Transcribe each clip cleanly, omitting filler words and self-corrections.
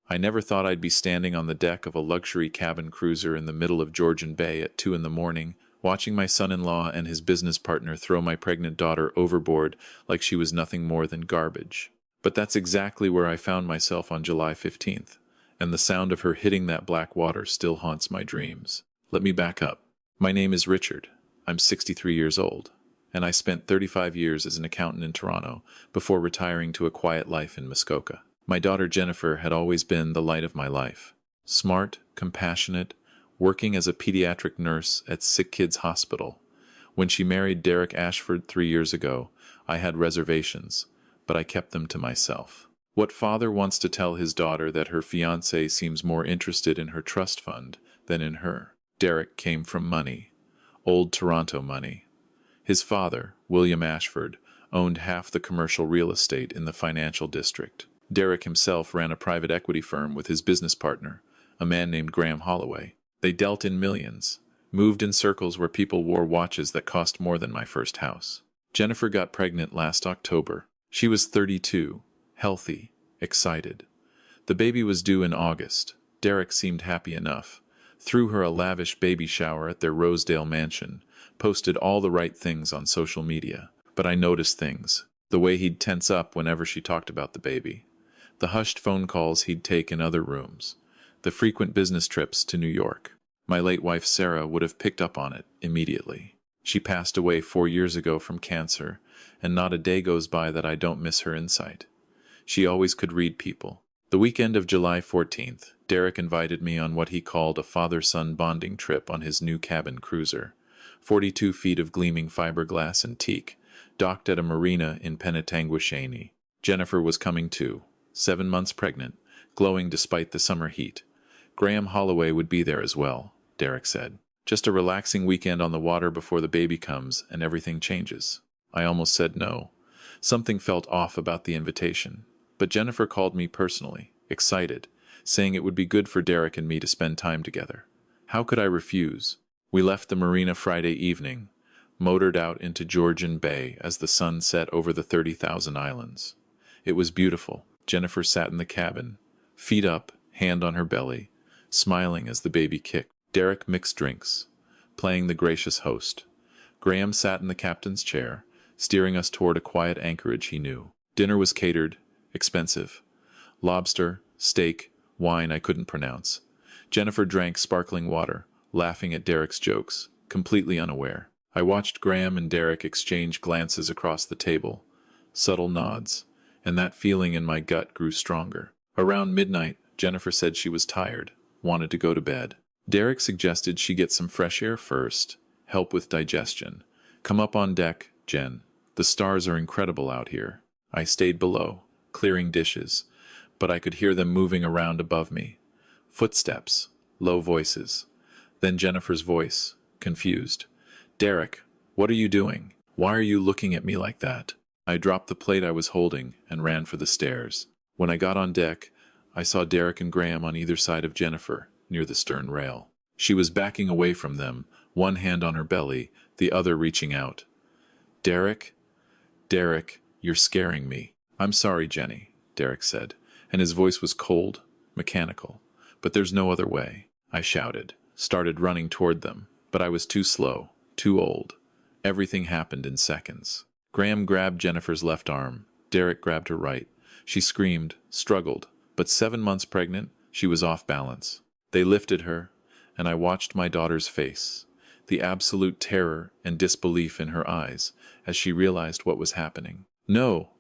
I never thought I'd be standing on the deck of a luxury cabin cruiser in the middle of Georgian Bay at 2 in the morning, watching my son-in-law and his business partner throw my pregnant daughter overboard like she was nothing more than garbage. But that's exactly where I found myself on July 15th, and the sound of her hitting that black water still haunts my dreams. Let me back up. My name is Richard. I'm 63 years old, and I spent 35 years as an accountant in Toronto before retiring to a quiet life in Muskoka. My daughter Jennifer had always been the light of my life. Smart, compassionate, working as a pediatric nurse at Sick Kids Hospital. When she married Derek Ashford 3 years ago, I had reservations, but I kept them to myself. What father wants to tell his daughter that her fiancé seems more interested in her trust fund than in her? Derek came from money. Old Toronto money. His father, William Ashford, owned half the commercial real estate in the financial district. Derek himself ran a private equity firm with his business partner, a man named Graham Holloway. They dealt in millions, moved in circles where people wore watches that cost more than my first house. Jennifer got pregnant last October. She was 32, healthy, excited. The baby was due in August. Derek seemed happy enough, threw her a lavish baby shower at their Rosedale mansion, posted all the right things on social media. But I noticed things. The way he'd tense up whenever she talked about the baby. The hushed phone calls he'd take in other rooms. The frequent business trips to New York. My late wife Sarah would have picked up on it immediately. She passed away 4 years ago from cancer, and not a day goes by that I don't miss her insight. She always could read people. The weekend of July 14th, Derek invited me on what he called a father-son bonding trip on his new cabin cruiser. 42 feet of gleaming fiberglass and teak, docked at a marina in Penetanguishene. Jennifer was coming too, 7 months pregnant, glowing despite the summer heat. Graham Holloway would be there as well, Derek said. Just a relaxing weekend on the water before the baby comes and everything changes. I almost said no. Something felt off about the invitation. But Jennifer called me personally, excited, saying it would be good for Derek and me to spend time together. How could I refuse? We left the marina Friday evening, motored out into Georgian Bay as the sun set over the 30,000 islands. It was beautiful. Jennifer sat in the cabin, feet up, hand on her belly, smiling as the baby kicked. Derek mixed drinks, playing the gracious host. Graham sat in the captain's chair, steering us toward a quiet anchorage he knew. Dinner was catered, expensive. Lobster, steak, wine I couldn't pronounce. Jennifer drank sparkling water, laughing at Derek's jokes, completely unaware. I watched Graham and Derek exchange glances across the table, subtle nods, and that feeling in my gut grew stronger. Around midnight, Jennifer said she was tired, wanted to go to bed. Derek suggested she get some fresh air first, help with digestion. Come up on deck, Jen. The stars are incredible out here. I stayed below, clearing dishes, but I could hear them moving around above me. Footsteps, low voices. Then Jennifer's voice, confused. Derek, what are you doing? Why are you looking at me like that? I dropped the plate I was holding and ran for the stairs. When I got on deck, I saw Derek and Graham on either side of Jennifer, near the stern rail. She was backing away from them, one hand on her belly, the other reaching out. Derek? Derek, you're scaring me. I'm sorry, Jenny, Derek said, and his voice was cold, mechanical. But there's no other way. I shouted, started running toward them, but I was too slow, too old. Everything happened in seconds. Graham grabbed Jennifer's left arm. Derek grabbed her right. She screamed, struggled, but 7 months pregnant, she was off balance. They lifted her, and I watched my daughter's face, the absolute terror and disbelief in her eyes as she realized what was happening. No!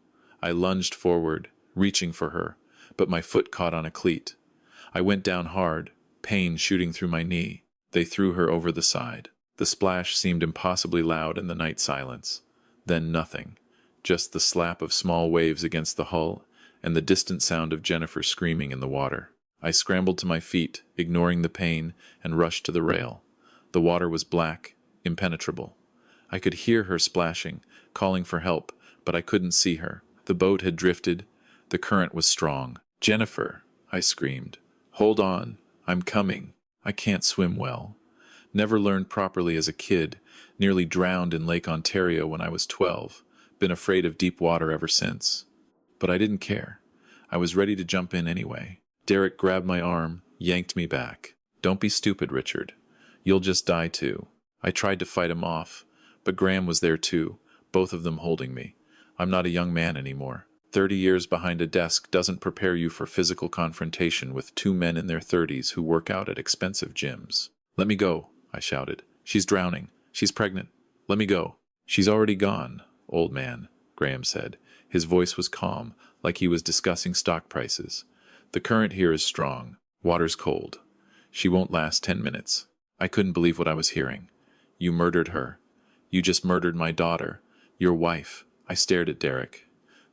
I lunged forward, reaching for her, but my foot caught on a cleat. I went down hard, pain shooting through my knee. They threw her over the side. The splash seemed impossibly loud in the night silence. Then nothing, just the slap of small waves against the hull and the distant sound of Jennifer screaming in the water. I scrambled to my feet, ignoring the pain, and rushed to the rail. The water was black, impenetrable. I could hear her splashing, calling for help, but I couldn't see her. The boat had drifted. The current was strong. Jennifer, I screamed. Hold on. I'm coming. I can't swim well. Never learned properly as a kid, nearly drowned in Lake Ontario when I was 12. Been afraid of deep water ever since. But I didn't care. I was ready to jump in anyway. Derek grabbed my arm, yanked me back. Don't be stupid, Richard. You'll just die too. I tried to fight him off, but Graham was there too, both of them holding me. I'm not a young man anymore. 30 years behind a desk doesn't prepare you for physical confrontation with two men in their 30s who work out at expensive gyms. Let me go, I shouted. She's drowning. She's pregnant. Let me go. She's already gone, old man, Graham said. His voice was calm, like he was discussing stock prices. The current here is strong. Water's cold. She won't last 10 minutes. I couldn't believe what I was hearing. You murdered her. You just murdered my daughter. Your wife. I stared at Derek.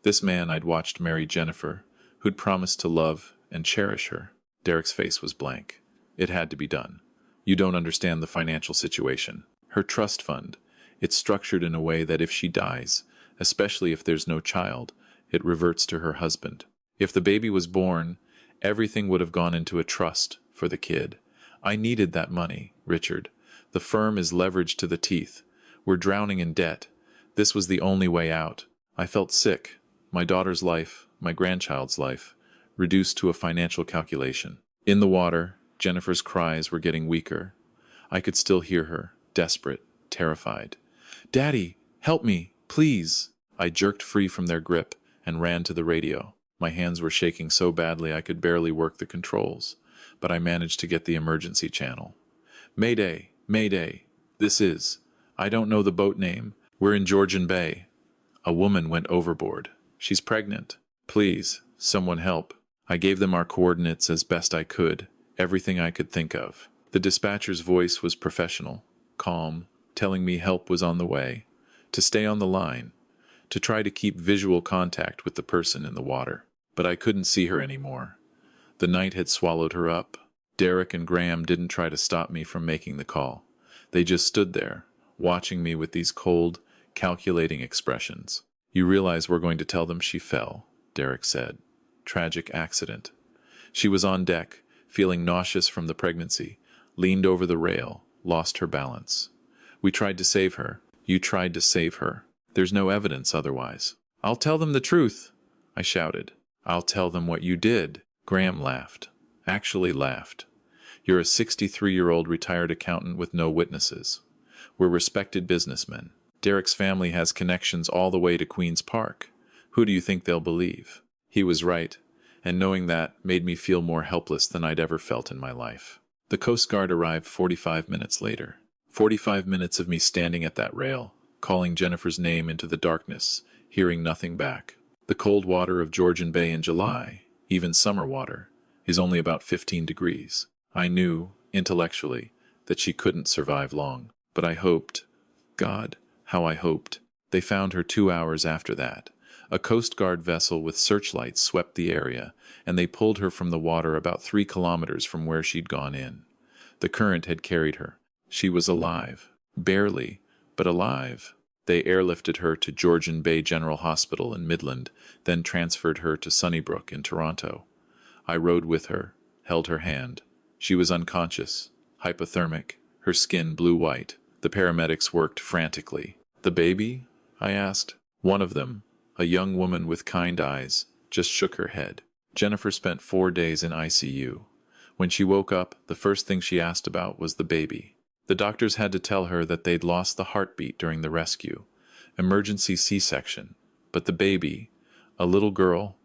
This man I'd watched marry Jennifer, who'd promised to love and cherish her. Derek's face was blank. It had to be done. You don't understand the financial situation. Her trust fund. It's structured in a way that if she dies, especially if there's no child, it reverts to her husband. If the baby was born, everything would have gone into a trust for the kid. I needed that money, Richard. The firm is leveraged to the teeth. We're drowning in debt. This was the only way out. I felt sick. My daughter's life, my grandchild's life, reduced to a financial calculation. In the water, Jennifer's cries were getting weaker. I could still hear her, desperate, terrified. Daddy, help me, please. I jerked free from their grip and ran to the radio. My hands were shaking so badly I could barely work the controls, but I managed to get the emergency channel. Mayday, Mayday, this is. I don't know the boat name. We're in Georgian Bay. A woman went overboard. She's pregnant. Please, someone help. I gave them our coordinates as best I could, everything I could think of. The dispatcher's voice was professional, calm, telling me help was on the way, to stay on the line, to try to keep visual contact with the person in the water. But I couldn't see her anymore. The night had swallowed her up. Derek and Graham didn't try to stop me from making the call. They just stood there, watching me with these cold, calculating expressions. You realize we're going to tell them she fell, Derek said. Tragic accident. She was on deck, feeling nauseous from the pregnancy, leaned over the rail, lost her balance. We tried to save her. You tried to save her. There's no evidence otherwise. I'll tell them the truth, I shouted. I'll tell them what you did. Graham laughed. Actually laughed. You're a 63-year-old retired accountant with no witnesses. We're respected businessmen. Derek's family has connections all the way to Queen's Park. Who do you think they'll believe? He was right, and knowing that made me feel more helpless than I'd ever felt in my life. The Coast Guard arrived 45 minutes later. 45 minutes of me standing at that rail, calling Jennifer's name into the darkness, hearing nothing back. The cold water of Georgian Bay in July, even summer water, is only about 15 degrees. I knew, intellectually, that she couldn't survive long, but I hoped, God, how I hoped. They found her 2 hours after that. A Coast Guard vessel with searchlights swept the area, and they pulled her from the water about 3 kilometers from where she'd gone in. The current had carried her. She was alive. Barely, but alive. They airlifted her to Georgian Bay General Hospital in Midland, then transferred her to Sunnybrook in Toronto. I rode with her, held her hand. She was unconscious, hypothermic, her skin blue-white. The paramedics worked frantically. The baby? I asked. One of them, a young woman with kind eyes, just shook her head. Jennifer spent 4 days in ICU. When she woke up, the first thing she asked about was the baby. The doctors had to tell her that they'd lost the heartbeat during the rescue. Emergency C-section. But the baby, a little girl,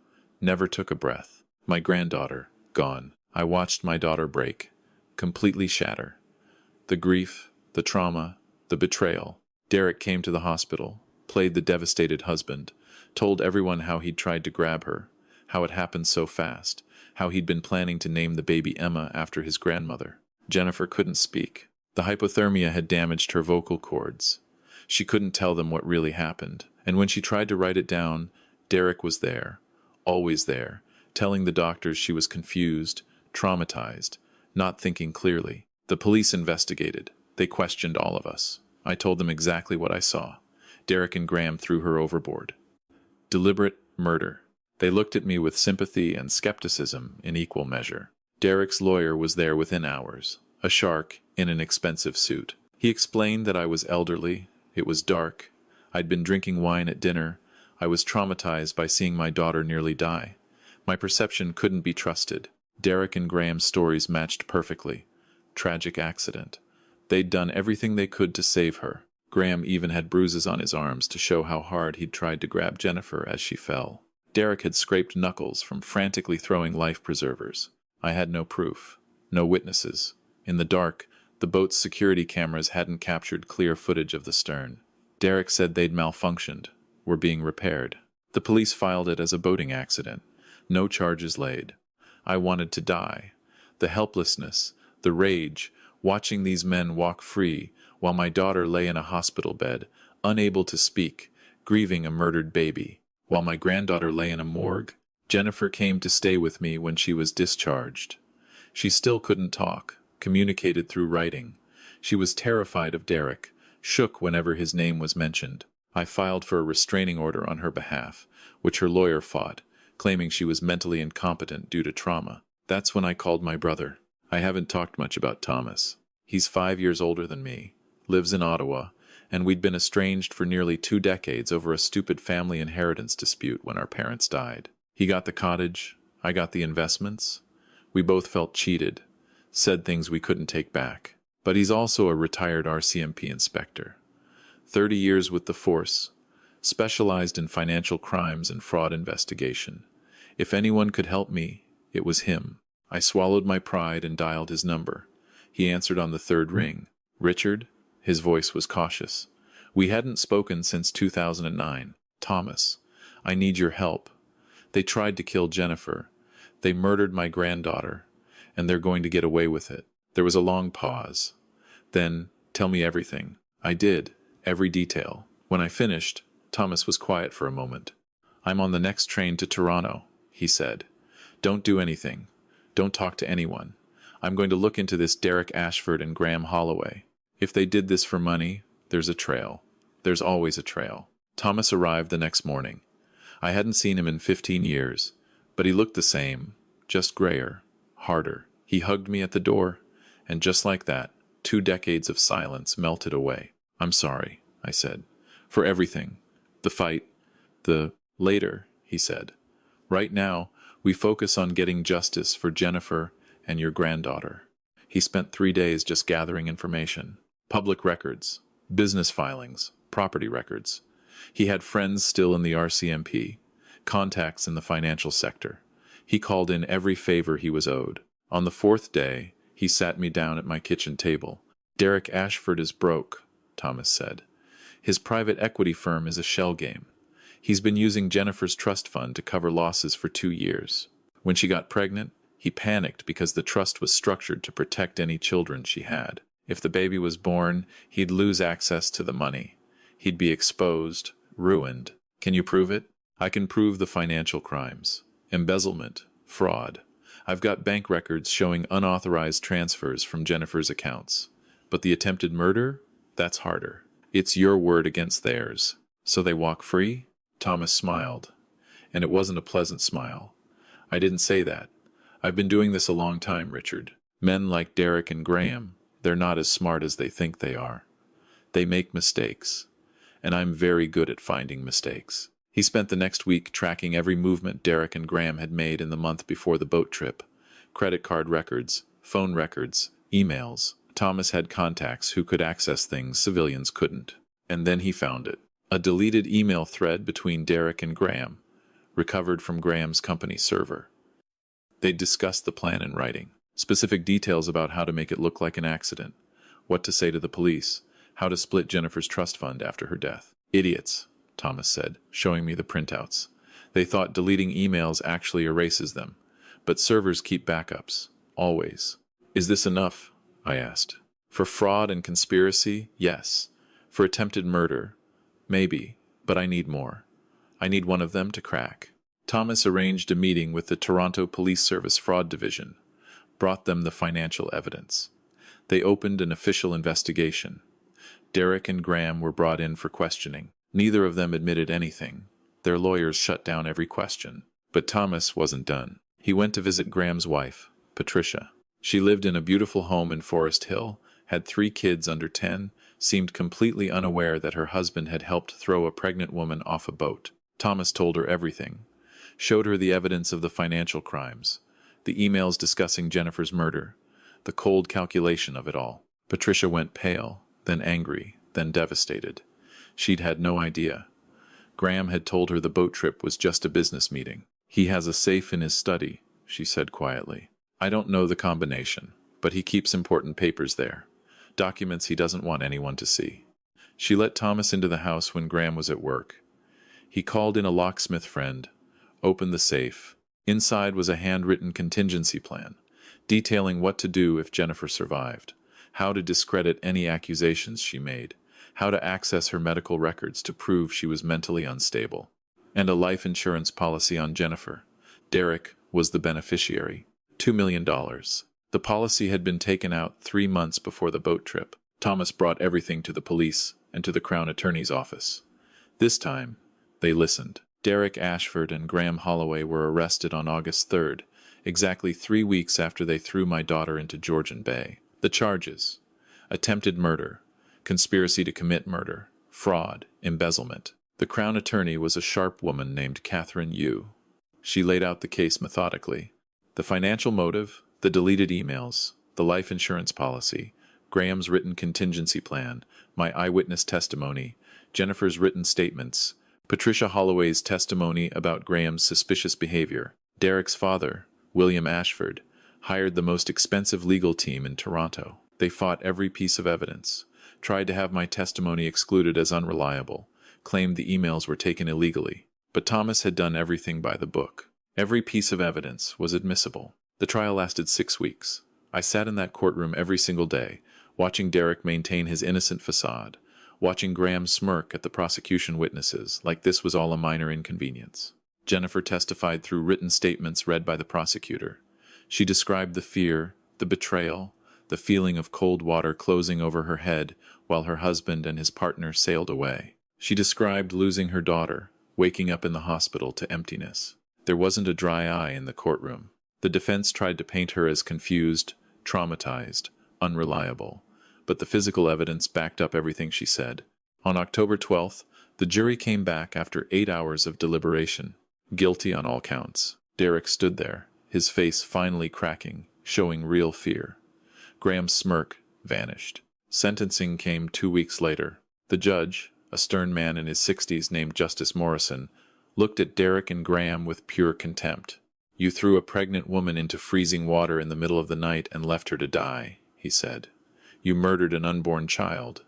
never took a breath. My granddaughter, gone. I watched my daughter break, completely shatter. The grief, the trauma, the betrayal. Derek came to the hospital, played the devastated husband, told everyone how he'd tried to grab her, how it happened so fast, how he'd been planning to name the baby Emma after his grandmother. Jennifer couldn't speak. The hypothermia had damaged her vocal cords. She couldn't tell them what really happened, and when she tried to write it down, Derek was there, always there, telling the doctors she was confused, traumatized, not thinking clearly. The police investigated. They questioned all of us. I told them exactly what I saw. Derek and Graham threw her overboard. Deliberate murder. They looked at me with sympathy and skepticism in equal measure. Derek's lawyer was there within hours, a shark in an expensive suit. He explained that I was elderly, it was dark, I'd been drinking wine at dinner, I was traumatized by seeing my daughter nearly die. My perception couldn't be trusted. Derek and Graham's stories matched perfectly. Tragic accident. They'd done everything they could to save her. Graham even had bruises on his arms to show how hard he'd tried to grab Jennifer as she fell. Derek had scraped knuckles from frantically throwing life preservers. I had no proof. No witnesses. In the dark, the boat's security cameras hadn't captured clear footage of the stern. Derek said they'd malfunctioned, were being repaired. The police filed it as a boating accident. No charges laid. I wanted to die. The helplessness, the rage, watching these men walk free while my daughter lay in a hospital bed, unable to speak, grieving a murdered baby, while my granddaughter lay in a morgue. Jennifer came to stay with me when she was discharged. She still couldn't talk, communicated through writing. She was terrified of Derek, shook whenever his name was mentioned. I filed for a restraining order on her behalf, which her lawyer fought, claiming she was mentally incompetent due to trauma. That's when I called my brother. I haven't talked much about Thomas. He's 5 years older than me, lives in Ottawa, and we'd been estranged for nearly 2 decades over a stupid family inheritance dispute when our parents died. He got the cottage, I got the investments. We both felt cheated, said things we couldn't take back. But he's also a retired RCMP inspector. 30 years with the force, specialized in financial crimes and fraud investigation. If anyone could help me, it was him. I swallowed my pride and dialed his number. He answered on the third ring. Richard? His voice was cautious. We hadn't spoken since 2009. Thomas, I need your help. They tried to kill Jennifer. They murdered my granddaughter, and they're going to get away with it. There was a long pause. Then, tell me everything. I did, every detail. When I finished, Thomas was quiet for a moment. I'm on the next train to Toronto, he said. Don't do anything. Don't talk to anyone. I'm going to look into this Derek Ashford and Graham Holloway. If they did this for money, there's a trail. There's always a trail. Thomas arrived the next morning. I hadn't seen him in 15 years, but he looked the same, just grayer, harder. He hugged me at the door, and just like that, 2 decades of silence melted away. I'm sorry, I said, for everything. The fight, later, he said. Right now, we focus on getting justice for Jennifer and your granddaughter. He spent 3 days just gathering information. Public records, business filings, property records. He had friends still in the RCMP, contacts in the financial sector. He called in every favor he was owed. On the 4th day, he sat me down at my kitchen table. Derek Ashford is broke, Thomas said. His private equity firm is a shell game. He's been using Jennifer's trust fund to cover losses for 2 years. When she got pregnant, he panicked because the trust was structured to protect any children she had. If the baby was born, he'd lose access to the money. He'd be exposed, ruined. Can you prove it? I can prove the financial crimes. Embezzlement, fraud. I've got bank records showing unauthorized transfers from Jennifer's accounts. But the attempted murder? That's harder. It's your word against theirs. So they walk free? Thomas smiled. And it wasn't a pleasant smile. I didn't say that. I've been doing this a long time, Richard. Men like Derek and Graham, they're not as smart as they think they are. They make mistakes. And I'm very good at finding mistakes. He spent the next week tracking every movement Derek and Graham had made in the month before the boat trip. Credit card records, phone records, emails. Thomas had contacts who could access things civilians couldn't. And then he found it. A deleted email thread between Derek and Graham, recovered from Graham's company server. They'd discussed the plan in writing. Specific details about how to make it look like an accident, what to say to the police, how to split Jennifer's trust fund after her death. Idiots, Thomas said, showing me the printouts. They thought deleting emails actually erases them, but servers keep backups, always. Is this enough? I asked. For fraud and conspiracy, yes. For attempted murder, maybe, but I need more. I need one of them to crack. Thomas arranged a meeting with the Toronto Police Service Fraud Division, brought them the financial evidence. They opened an official investigation. Derek and Graham were brought in for questioning. Neither of them admitted anything. Their lawyers shut down every question. But Thomas wasn't done. He went to visit Graham's wife, Patricia. She lived in a beautiful home in Forest Hill, had 3 kids under 10, seemed completely unaware that her husband had helped throw a pregnant woman off a boat. Thomas told her everything, showed her the evidence of the financial crimes, The emails discussing Jennifer's murder. The cold calculation of it all. Patricia went pale, then angry, then devastated. She'd had no idea. Graham had told her the boat trip was just a business meeting. "He has a safe in his study," she said quietly. "I don't know the combination, but he keeps important papers there. Documents he doesn't want anyone to see." She let Thomas into the house when Graham was at work. He called in a locksmith friend, opened the safe. Inside was a handwritten contingency plan, detailing what to do if Jennifer survived, how to discredit any accusations she made, how to access her medical records to prove she was mentally unstable, and a life insurance policy on Jennifer. Derek was the beneficiary. $2 million. The policy had been taken out 3 months before the boat trip. Thomas brought everything to the police and to the Crown Attorney's office. This time, they listened. Derek Ashford and Graham Holloway were arrested on August 3rd, exactly 3 weeks after they threw my daughter into Georgian Bay. The charges: attempted murder, conspiracy to commit murder, fraud, embezzlement. The Crown Attorney was a sharp woman named Catherine Yu. She laid out the case methodically. The financial motive, the deleted emails, the life insurance policy, Graham's written contingency plan, my eyewitness testimony, Jennifer's written statements, Patricia Holloway's testimony about Graham's suspicious behavior. Derek's father, William Ashford, hired the most expensive legal team in Toronto. They fought every piece of evidence, tried to have my testimony excluded as unreliable, claimed the emails were taken illegally. But Thomas had done everything by the book. Every piece of evidence was admissible. The trial lasted 6 weeks. I sat in that courtroom every single day, watching Derek maintain his innocent facade, watching Graham smirk at the prosecution witnesses like this was all a minor inconvenience. Jennifer testified through written statements read by the prosecutor. She described the fear, the betrayal, the feeling of cold water closing over her head while her husband and his partner sailed away. She described losing her daughter, waking up in the hospital to emptiness. There wasn't a dry eye in the courtroom. The defense tried to paint her as confused, traumatized, unreliable, but the physical evidence backed up everything she said. On October 12th, the jury came back after 8 hours of deliberation, guilty on all counts. Derek stood there, his face finally cracking, showing real fear. Graham's smirk vanished. Sentencing came 2 weeks later. The judge, a stern man in his 60s named Justice Morrison, looked at Derek and Graham with pure contempt. "You threw a pregnant woman into freezing water in the middle of the night and left her to die," he said. "You murdered an unborn child.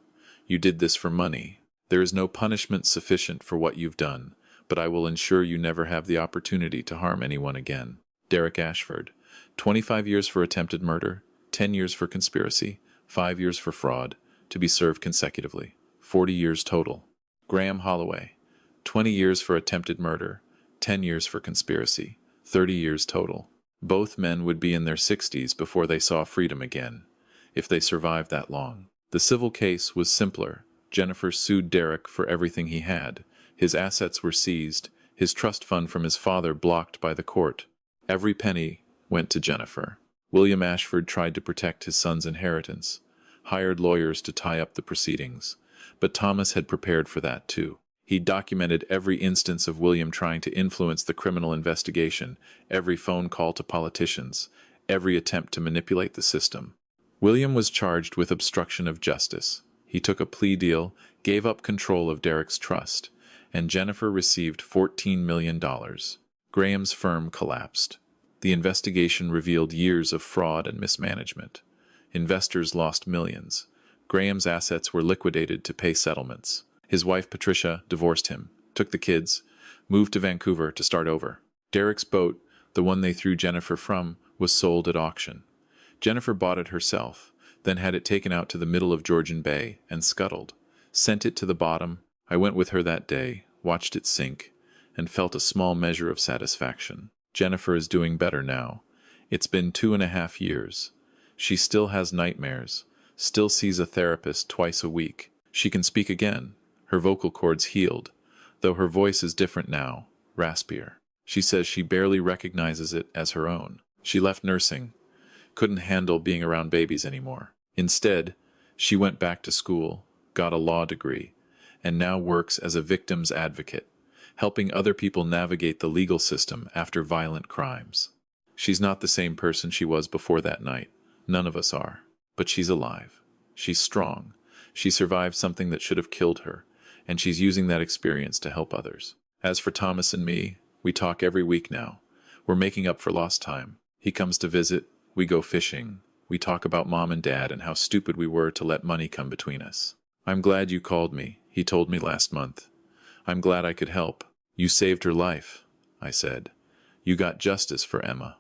You did this for money. There is no punishment sufficient for what you've done, but I will ensure you never have the opportunity to harm anyone again." Derek Ashford, 25 years for attempted murder, 10 years for conspiracy, 5 years for fraud, to be served consecutively. 40 years total. Graham Holloway, 20 years for attempted murder, 10 years for conspiracy, 30 years total. Both men would be in their 60s before they saw freedom again, if they survived that long. The civil case was simpler. Jennifer sued Derek for everything he had. His assets were seized, his trust fund from his father blocked by the court. Every penny went to Jennifer. William Ashford tried to protect his son's inheritance, hired lawyers to tie up the proceedings. But Thomas had prepared for that too. He documented every instance of William trying to influence the criminal investigation, every phone call to politicians, every attempt to manipulate the system. William was charged with obstruction of justice. He took a plea deal, gave up control of Derek's trust, and Jennifer received $14 million. Graham's firm collapsed. The investigation revealed years of fraud and mismanagement. Investors lost millions. Graham's assets were liquidated to pay settlements. His wife Patricia divorced him, took the kids, moved to Vancouver to start over. Derek's boat, the one they threw Jennifer from, was sold at auction. Jennifer bought it herself, then had it taken out to the middle of Georgian Bay and scuttled. Sent it to the bottom. I went with her that day, watched it sink, and felt a small measure of satisfaction. Jennifer is doing better now. It's been 2.5 years. She still has nightmares, still sees a therapist twice a week. She can speak again. Her vocal cords healed, though her voice is different now, raspier. She says she barely recognizes it as her own. She left nursing, couldn't handle being around babies anymore. Instead, she went back to school, got a law degree, and now works as a victim's advocate, helping other people navigate the legal system after violent crimes. She's not the same person she was before that night. None of us are. But she's alive. She's strong. She survived something that should have killed her, and she's using that experience to help others. As for Thomas and me, we talk every week now. We're making up for lost time. He comes to visit, we go fishing, we talk about Mom and Dad and how stupid we were to let money come between us. I'm glad you called me, he told me last month. I'm glad I could help. You saved her life, I said. You got justice for Emma.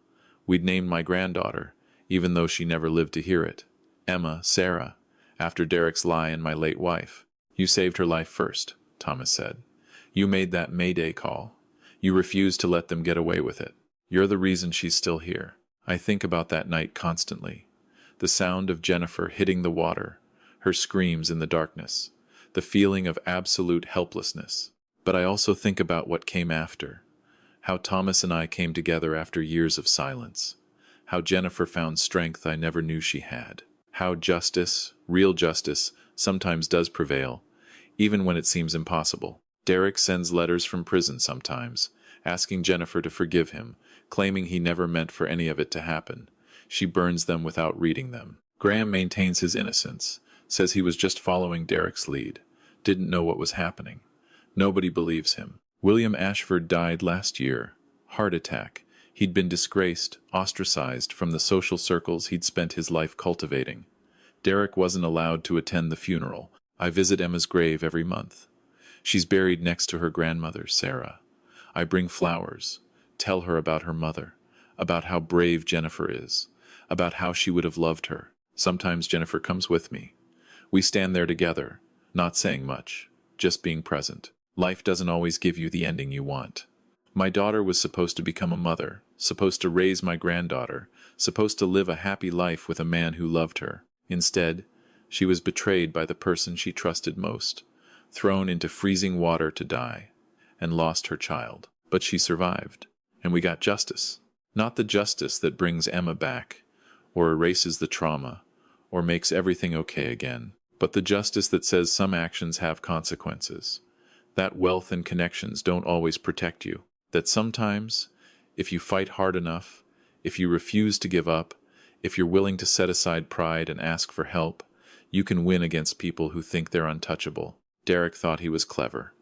We'd named my granddaughter, even though she never lived to hear it. Emma, Sarah, after Derek's lie and my late wife. You saved her life first, Thomas said. You made that Mayday call. You refused to let them get away with it. You're the reason she's still here. I think about that night constantly. The sound of Jennifer hitting the water, her screams in the darkness, the feeling of absolute helplessness. But I also think about what came after. How Thomas and I came together after years of silence. How Jennifer found strength I never knew she had. How justice, real justice, sometimes does prevail, even when it seems impossible. Derek sends letters from prison sometimes, asking Jennifer to forgive him, claiming he never meant for any of it to happen. She burns them without reading them. Graham maintains his innocence, says he was just following Derek's lead, didn't know what was happening. Nobody believes him. William Ashford died last year. Heart attack. He'd been disgraced, ostracized from the social circles he'd spent his life cultivating. Derek wasn't allowed to attend the funeral. I visit Emma's grave every month. She's buried next to her grandmother, Sarah. I bring flowers, tell her about her mother, about how brave Jennifer is, about how she would have loved her. Sometimes Jennifer comes with me. We stand there together, not saying much, just being present. Life doesn't always give you the ending you want. My daughter was supposed to become a mother, supposed to raise my granddaughter, supposed to live a happy life with a man who loved her. Instead, she was betrayed by the person she trusted most, thrown into freezing water to die, and lost her child. But she survived, and we got justice. Not the justice that brings Emma back, or erases the trauma, or makes everything okay again, but the justice that says some actions have consequences, that wealth and connections don't always protect you, that sometimes, if you fight hard enough, if you refuse to give up, if you're willing to set aside pride and ask for help, you can win against people who think they're untouchable. Derek thought he was clever,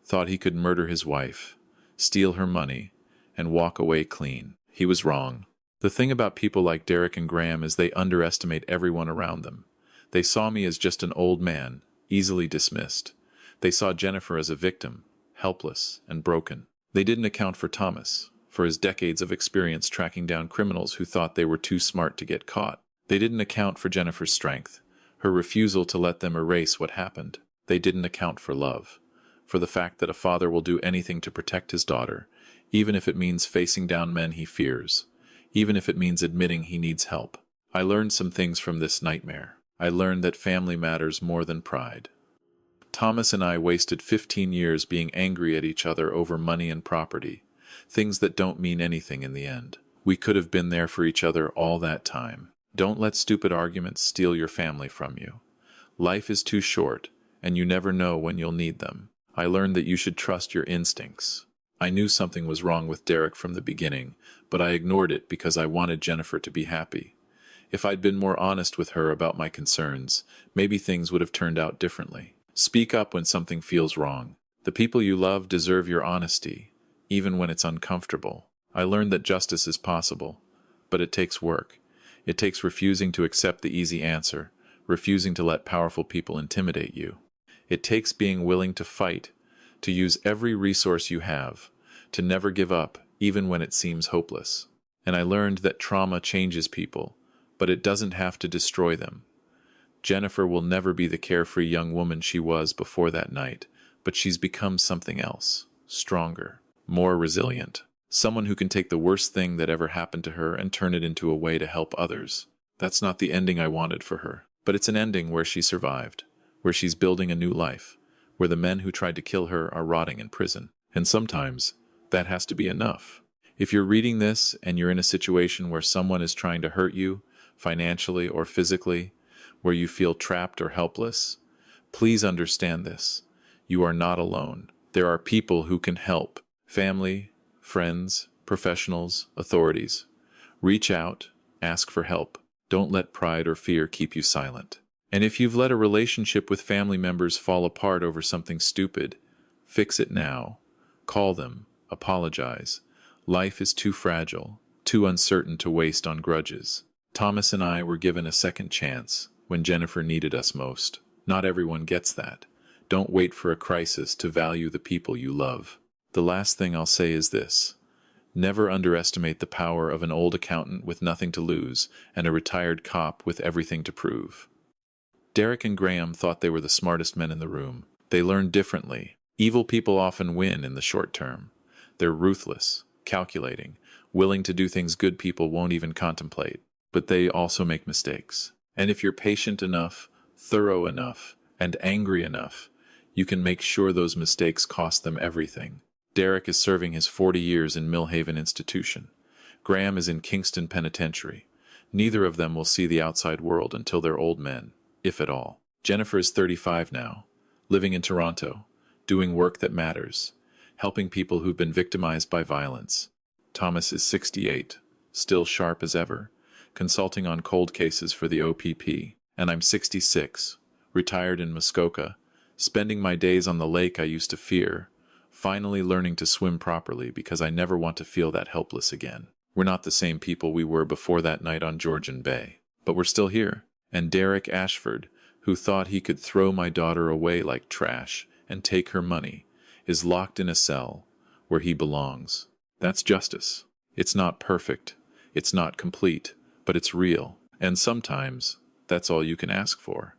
thought he could murder his wife, steal her money, and walk away clean. He was wrong. The thing about people like Derek and Graham is they underestimate everyone around them. They saw me as just an old man, easily dismissed. They saw Jennifer as a victim, helpless and broken. They didn't account for Thomas, for his decades of experience tracking down criminals who thought they were too smart to get caught. They didn't account for Jennifer's strength, her refusal to let them erase what happened. They didn't account for love, for the fact that a father will do anything to protect his daughter, even if it means facing down men he fears, even if it means admitting he needs help. I learned some things from this nightmare. I learned that family matters more than pride. Thomas and I wasted 15 years being angry at each other over money and property, things that don't mean anything in the end. We could have been there for each other all that time. Don't let stupid arguments steal your family from you. Life is too short, and you never know when you'll need them. I learned that you should trust your instincts. I knew something was wrong with Derek from the beginning, but I ignored it because I wanted Jennifer to be happy. If I'd been more honest with her about my concerns, maybe things would have turned out differently. Speak up when something feels wrong. The people you love deserve your honesty, even when it's uncomfortable. I learned that justice is possible, but it takes work. It takes refusing to accept the easy answer, refusing to let powerful people intimidate you. It takes being willing to fight, to use every resource you have, to never give up, even when it seems hopeless. And I learned that trauma changes people, but it doesn't have to destroy them. Jennifer will never be the carefree young woman she was before that night, but she's become something else, stronger, more resilient. Someone who can take the worst thing that ever happened to her and turn it into a way to help others. That's not the ending I wanted for her, but it's an ending where she survived, where she's building a new life, where the men who tried to kill her are rotting in prison. And sometimes, that has to be enough. If you're reading this and you're in a situation where someone is trying to hurt you, financially or physically, where you feel trapped or helpless, please understand this. You are not alone. There are people who can help. Family, friends, professionals, authorities. Reach out, ask for help. Don't let pride or fear keep you silent. And if you've let a relationship with family members fall apart over something stupid, fix it now. Call them, apologize. Life is too fragile, too uncertain to waste on grudges. Thomas and I were given a second chance when Jennifer needed us most. Not everyone gets that. Don't wait for a crisis to value the people you love. The last thing I'll say is this. Never underestimate the power of an old accountant with nothing to lose and a retired cop with everything to prove. Derek and Graham thought they were the smartest men in the room. They learned differently. Evil people often win in the short term. They're ruthless, calculating, willing to do things good people won't even contemplate. But they also make mistakes. And if you're patient enough, thorough enough, and angry enough, you can make sure those mistakes cost them everything. Derek is serving his 40 years in Millhaven Institution. Graham is in Kingston Penitentiary. Neither of them will see the outside world until they're old men, if at all. Jennifer is 35 now, living in Toronto, doing work that matters, helping people who've been victimized by violence. Thomas is 68, still sharp as ever, consulting on cold cases for the OPP. And I'm 66, retired in Muskoka, spending my days on the lake I used to fear, finally learning to swim properly because I never want to feel that helpless again. We're not the same people we were before that night on Georgian Bay, but we're still here. And Derek Ashford, who thought he could throw my daughter away like trash and take her money, is locked in a cell where he belongs. That's justice. It's not perfect. It's not complete, but it's real. And sometimes that's all you can ask for.